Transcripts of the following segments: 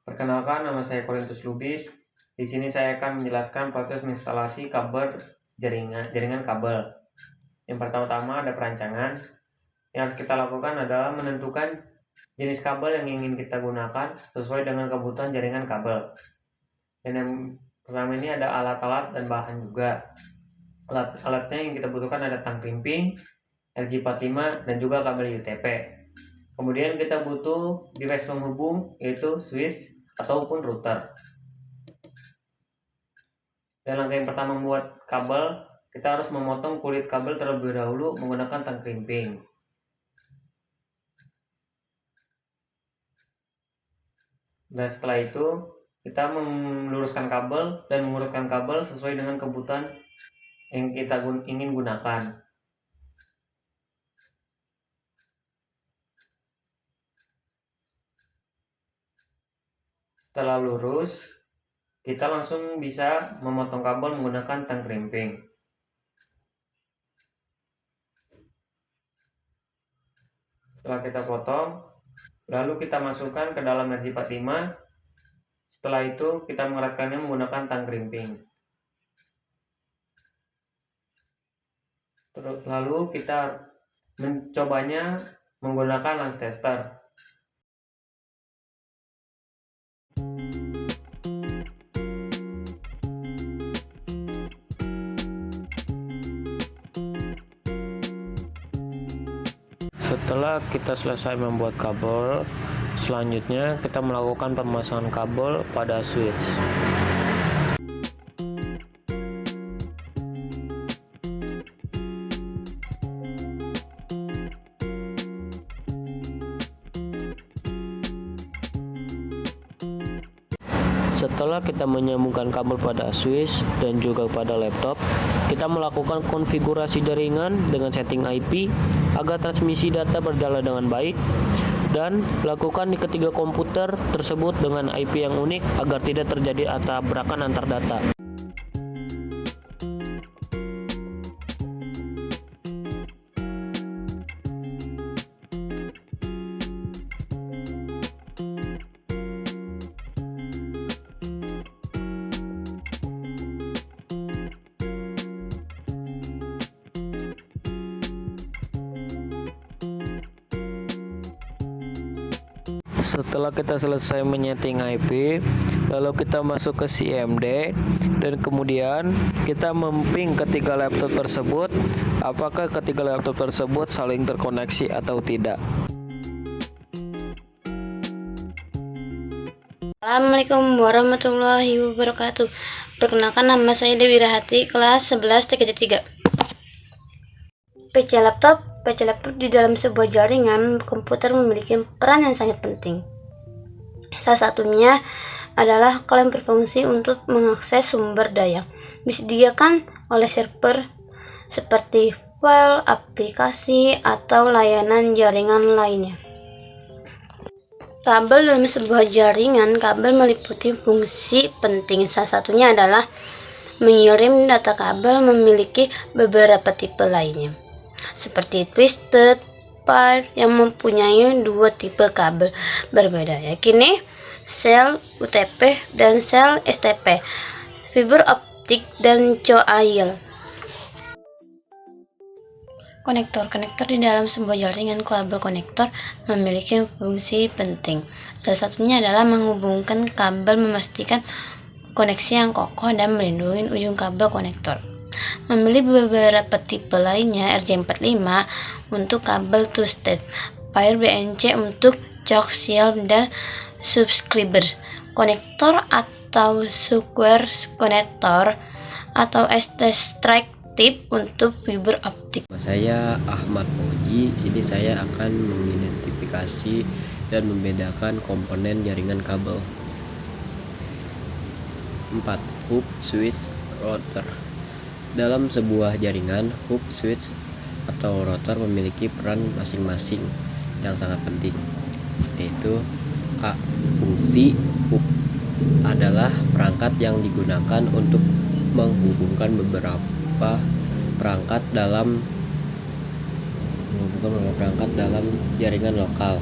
Perkenalkan, nama saya Korintus Lubis. Di sini saya akan menjelaskan proses menginstalasi kabel jaringan kabel. Yang pertama-tama ada perancangan. Yang harus kita lakukan adalah menentukan jenis kabel yang ingin kita gunakan sesuai dengan kebutuhan jaringan kabel. Dan yang pertama ini ada alat-alat dan bahan juga. Alat-alatnya yang kita butuhkan ada tang krimping, RJ45, dan juga kabel UTP. Kemudian kita butuh device penghubung, yaitu switch ataupun router. Dan langkah yang pertama membuat kabel, kita harus memotong kulit kabel terlebih dahulu menggunakan tang krimping. Dan setelah itu kita meluruskan kabel dan mengurutkan kabel sesuai dengan kebutuhan yang kita ingin gunakan. Setelah lurus, kita langsung bisa memotong kabel menggunakan tang krimping. Setelah kita potong, lalu kita masukkan ke dalam RJ45. Setelah itu kita mengeratkannya menggunakan tang krimping. Lalu kita mencobanya menggunakan lens tester. Setelah kita selesai membuat kabel, selanjutnya kita melakukan pemasangan kabel pada switch. Setelah kita menyambungkan kabel pada switch dan juga pada laptop, kita melakukan konfigurasi jaringan dengan setting IP agar transmisi data berjalan dengan baik, dan lakukan di ketiga komputer tersebut dengan IP yang unik agar tidak terjadi tabrakan antar data. Setelah kita selesai menyeting IP, lalu kita masuk ke CMD dan kemudian kita memping ketiga laptop tersebut apakah ketiga laptop tersebut saling terkoneksi atau tidak. Assalamualaikum warahmatullahi wabarakatuh. Perkenalkan, nama saya Dewi Rahati, kelas 11 TKJ 3. PC laptop di dalam sebuah jaringan komputer memiliki peran yang sangat penting. Salah satunya adalah klien berfungsi untuk mengakses sumber daya disediakan oleh server seperti file, aplikasi, atau layanan jaringan lainnya. Kabel dalam sebuah jaringan kabel meliputi fungsi penting. Salah satunya adalah mengirim data. Kabel memiliki beberapa tipe lainnya, seperti twisted pair yang mempunyai dua tipe kabel berbeda, yakni sel UTP dan sel STP, fiber optik dan coaxial. Konektor di dalam sebuah jaringan kabel konektor memiliki fungsi penting. Salah satunya adalah menghubungkan kabel, memastikan koneksi yang kokoh dan melindungi ujung kabel konektor. Memiliki beberapa tipe lainnya, RJ45 untuk kabel twisted pair, BNC untuk coaxial dan subscriber konektor atau square konektor, atau ST strike tip untuk fiber optik. Saya Ahmad Moji. Sini saya akan mengidentifikasi dan membedakan komponen jaringan kabel. 4. Hub, switch, router. Dalam sebuah jaringan, hub, switch, atau router memiliki peran masing-masing yang sangat penting. yaitu A. Fungsi adalah perangkat yang digunakan untuk menghubungkan beberapa perangkat dalam jaringan lokal,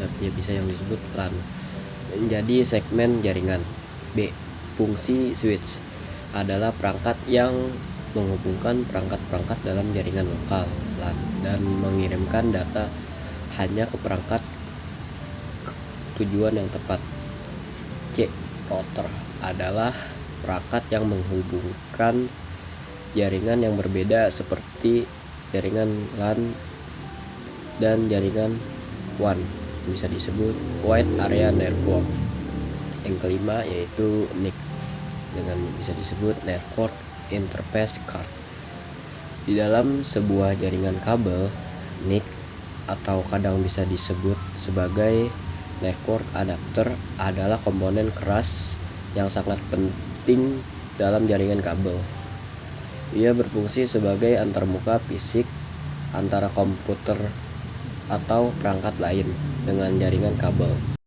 artinya bisa yang disebut LAN, menjadi segmen jaringan. B. Fungsi switch adalah perangkat yang menghubungkan perangkat-perangkat dalam jaringan lokal LAN dan mengirimkan data hanya ke perangkat tujuan yang tepat. C. Router adalah perangkat yang menghubungkan jaringan yang berbeda seperti jaringan LAN dan jaringan WAN, bisa disebut Wide Area Network. Yang kelima yaitu NIC, dengan bisa disebut Network Interface Card. Di dalam sebuah jaringan kabel, NIC atau kadang bisa disebut sebagai network adapter adalah komponen keras yang sangat penting dalam jaringan kabel. Ia berfungsi sebagai antarmuka fisik antara komputer atau perangkat lain dengan jaringan kabel.